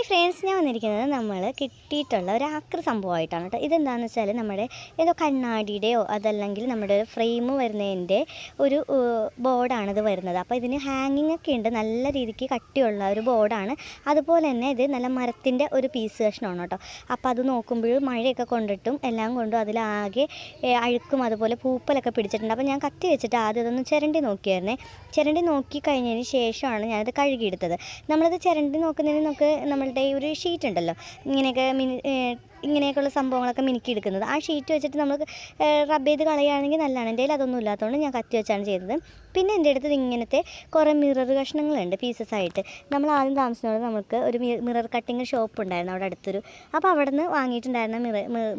Hi friends, ഞാൻ വന്നിരിക്കുന്നത് നമ്മൾ കിട്ടിയിട്ടുള്ള ഒരു ആക്രി സംഭവമായിട്ടാണ് കേട്ടോ. ഇതെന്താണെന്ന് വെച്ചാൽ നമ്മുടെ ഏതോ കണ്ണാടിയുടെയോ അതല്ലെങ്കിൽ നമ്മുടെ ഒരു ഫ്രെയിം വരുന്നതിൻ്റെ ഒരു ബോർഡാണിത് വരുന്നത്. അപ്പോൾ ഇതിന് ഹാങ്ങിങ് ഒക്കെ ഉണ്ട്, നല്ല രീതിക്ക് കട്ടിയുള്ള ഒരു ബോർഡാണ്. അതുപോലെ തന്നെ ഇത് നല്ല മരത്തിൻ്റെ ഒരു പീസ് കഷ്ണമാണ് കേട്ടോ. അപ്പോൾ അത് നോക്കുമ്പോൾ മഴയൊക്കെ കൊണ്ടിട്ടും എല്ലാം കൊണ്ടും അതിലാകെ അഴുക്കും അതുപോലെ പൂപ്പലൊക്കെ പിടിച്ചിട്ടുണ്ട്. അപ്പോൾ ഞാൻ കത്തി വെച്ചിട്ട് ആദ്യം അതൊന്ന് ചിരണ്ടി നോക്കിയായിരുന്നേ. ചിരണ്ടി നോക്കി കഴിഞ്ഞതിന് ശേഷമാണ് ഞാനത് കഴുകിയെടുത്തത്. നമ്മളത് ചിരണ്ടി നോക്കുന്നതിന് നമുക്ക് നമ്മളുടെ ഈ ഒരു ഷീറ്റ് ഉണ്ടല്ലോ, ഇങ്ങനെയൊക്കെയുള്ള സംഭവങ്ങളൊക്കെ മിനുക്കിയെടുക്കുന്നത്. ആ ഷീറ്റ് വെച്ചിട്ട് നമുക്ക് റബ്ബ് ചെയ്ത് കളയുകയാണെങ്കിൽ നല്ലതാണ്. എൻ്റെ കയ്യിൽ അതൊന്നും ഇല്ലാത്തതുകൊണ്ട് ഞാൻ കത്തി വെച്ചാണ് ചെയ്തത്. പിന്നെ എൻ്റെ അടുത്ത് ഇങ്ങനത്തെ കുറേ മിറർ കഷ്ണങ്ങളുണ്ട് പീസസ് ആയിട്ട്. നമ്മൾ ആദ്യം താമസിക്കുന്നത് നമുക്ക് ഒരു മിറർ കട്ടിങ് ഷോപ്പ് ഉണ്ടായിരുന്നു അവിടെ അടുത്തൊരു. അപ്പോൾ അവിടെ നിന്ന് വാങ്ങിയിട്ടുണ്ടായിരുന്ന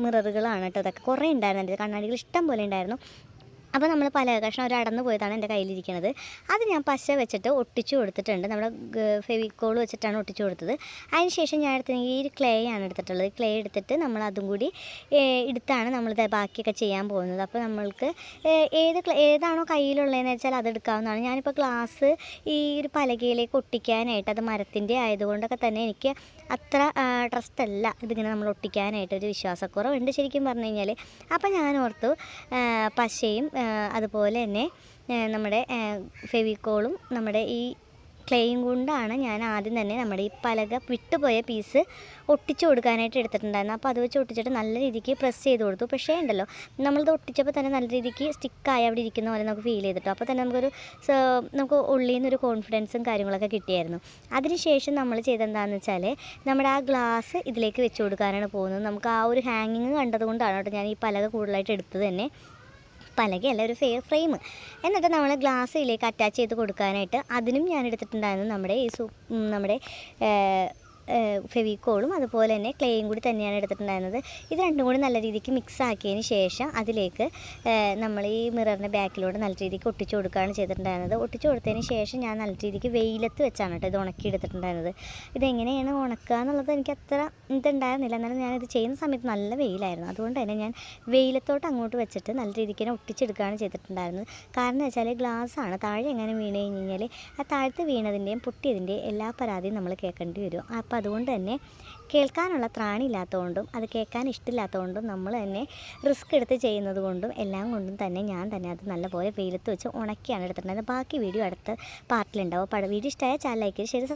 മിററുകളാണ് കേട്ടോ. അതൊക്കെ കുറേ ഉണ്ടായിരുന്നു, എൻ്റെ കണ്ണാടികൾ ഇഷ്ടം പോലെ ഉണ്ടായിരുന്നു. അപ്പോൾ നമ്മൾ പല കഷ്ണം ഒരു അടന്ന് പോയതാണ് എൻ്റെ കയ്യിലിരിക്കുന്നത്. അത് ഞാൻ പശ വെച്ചിട്ട് ഒട്ടിച്ചു കൊടുത്തിട്ടുണ്ട്. നമ്മുടെ ഫെവിക്കോൾ വെച്ചിട്ടാണ് ഒട്ടിച്ചു കൊടുത്തത്. അതിന് ശേഷം ഞാൻ എടുത്തെങ്കിൽ ഈ ഒരു ക്ലേ ആണ് എടുത്തിട്ടുള്ളത്. ക്ലേ എടുത്തിട്ട് നമ്മൾ അതും കൂടി എടുത്താണ് നമ്മളിത് ബാക്കിയൊക്കെ ചെയ്യാൻ പോകുന്നത്. അപ്പോൾ നമ്മൾക്ക് ഏതാണോ കയ്യിലുള്ളതെന്ന് വെച്ചാൽ അതെടുക്കാവുന്നതാണ്. ഞാനിപ്പോൾ ഗ്ലാസ് ഈ ഒരു പലകയിലേക്ക് ഒട്ടിക്കാനായിട്ട്, അത് മരത്തിൻ്റെ ആയതുകൊണ്ടൊക്കെ തന്നെ എനിക്ക് അത്ര ട്രസ്റ്റ് അല്ല ഇതിങ്ങനെ നമ്മൾ ഒട്ടിക്കാനായിട്ട്, ഒരു വിശ്വാസക്കുറവുണ്ട് ശരിക്കും പറഞ്ഞു കഴിഞ്ഞാൽ. അപ്പോൾ ഞാൻ ഓർത്തു പശയും അതുപോലെ തന്നെ നമ്മുടെ ഫെവിക്കോളും നമ്മുടെ ഈ ക്ലേയും കൊണ്ടാണ് ഞാൻ ആദ്യം തന്നെ നമ്മുടെ ഈ പലക വിട്ടുപോയ പീസ് ഒട്ടിച്ചു കൊടുക്കാനായിട്ട് എടുത്തിട്ടുണ്ടായിരുന്നു. അപ്പോൾ അത് വെച്ച് ഒട്ടിച്ചിട്ട് നല്ല രീതിക്ക് പ്രസ് ചെയ്ത് കൊടുത്തു. പക്ഷേ ഉണ്ടല്ലോ, നമ്മളത് ഒട്ടിച്ചപ്പോൾ തന്നെ നല്ല രീതിക്ക് സ്റ്റിക്കായി അവിടെ ഇരിക്കുന്ന പോലെ നമുക്ക് ഫീൽ ചെയ്തിട്ടു. അപ്പോൾ തന്നെ നമുക്ക് ഉള്ളിൽ നിന്നൊരു കോൺഫിഡൻസും കാര്യങ്ങളൊക്കെ കിട്ടിയായിരുന്നു. അതിനുശേഷം നമ്മൾ ചെയ്തെന്താണെന്ന് വെച്ചാൽ നമ്മുടെ ആ ഗ്ലാസ് ഇതിലേക്ക് വെച്ച് കൊടുക്കാനാണ് പോകുന്നത്. നമുക്ക് ആ ഒരു ഹാങ്ങിങ് കണ്ടതുകൊണ്ടാണ് കേട്ടോ ഞാൻ ഈ പലക കൂടുതലായിട്ട് എടുത്തത് തന്നെ. പലകയല്ല, ഒരു ഫ്രെയിം. എന്നിട്ട് നമ്മൾ ഗ്ലാസ്സിലേക്ക് അറ്റാച്ച് ചെയ്ത് കൊടുക്കാനായിട്ട് അതിനും ഞാൻ എടുത്തിട്ടുണ്ടായിരുന്നു നമ്മുടെ ഫെവിക്കോളും അതുപോലെ തന്നെ ക്ലേയും കൂടി തന്നെയാണ് എടുത്തിട്ടുണ്ടായിരുന്നത്. ഇത് രണ്ടും കൂടി നല്ല രീതിക്ക് മിക്സ് ആക്കിയതിന് ശേഷം അതിലേക്ക് നമ്മൾ ഈ മിററിൻ്റെ ബാക്കിലൂടെ നല്ല രീതിക്ക് ഒട്ടിച്ചു കൊടുക്കുകയാണ് ചെയ്തിട്ടുണ്ടായിരുന്നത്. ഒട്ടിച്ചു കൊടുത്തതിന് ശേഷം ഞാൻ നല്ല രീതിക്ക് വെയിലത്ത് വെച്ചാണ് കേട്ടോ ഇത് ഉണക്കി എടുത്തിട്ടുണ്ടായിരുന്നത്. ഇതെങ്ങനെയാണ് ഉണക്കുക എന്നുള്ളത് എനിക്ക് അത്ര ഇതുണ്ടായിരുന്നില്ല. എന്നാലും ഞാനിത് ചെയ്യുന്ന സമയത്ത് നല്ല വെയിലായിരുന്നു. അതുകൊണ്ട് തന്നെ ഞാൻ വെയിലത്തോട്ട് അങ്ങോട്ട് വെച്ചിട്ട് നല്ല രീതിക്ക് തന്നെ ഒട്ടിച്ചെടുക്കുകയാണ് ചെയ്തിട്ടുണ്ടായിരുന്നത്. കാരണം എന്ന് വെച്ചാൽ ഗ്ലാസ്സാണ്, താഴെ എങ്ങനെ വീണ് കഴിഞ്ഞ് കഴിഞ്ഞാൽ ആ താഴത്ത് വീണതിൻ്റെയും പൊട്ടിയതിൻ്റെയും എല്ലാ പരാതിയും നമ്മൾ കേൾക്കേണ്ടി വരും. അപ്പോൾ അതുകൊണ്ട് തന്നെ കേൾക്കാനുള്ള ത്രാണിയില്ലാത്തതുകൊണ്ടും അത് കേൾക്കാൻ ഇഷ്ടമില്ലാത്തതുകൊണ്ടും നമ്മൾ തന്നെ റിസ്ക് എടുത്ത് ചെയ്യുന്നത് കൊണ്ടും എല്ലാം കൊണ്ടും തന്നെ ഞാൻ തന്നെ അത് നല്ലപോലെ വെയിലത്ത് വെച്ച് ഉണക്കിയാണ് എടുത്തിട്ടുണ്ടായിരുന്നത്. ബാക്കി വീഡിയോ അടുത്ത പാർട്ടിലുണ്ടാവും. വീഡിയോ ഇഷ്ടമായ ചാനൽ ലൈക്ക് ചെയ്ത് ശരി.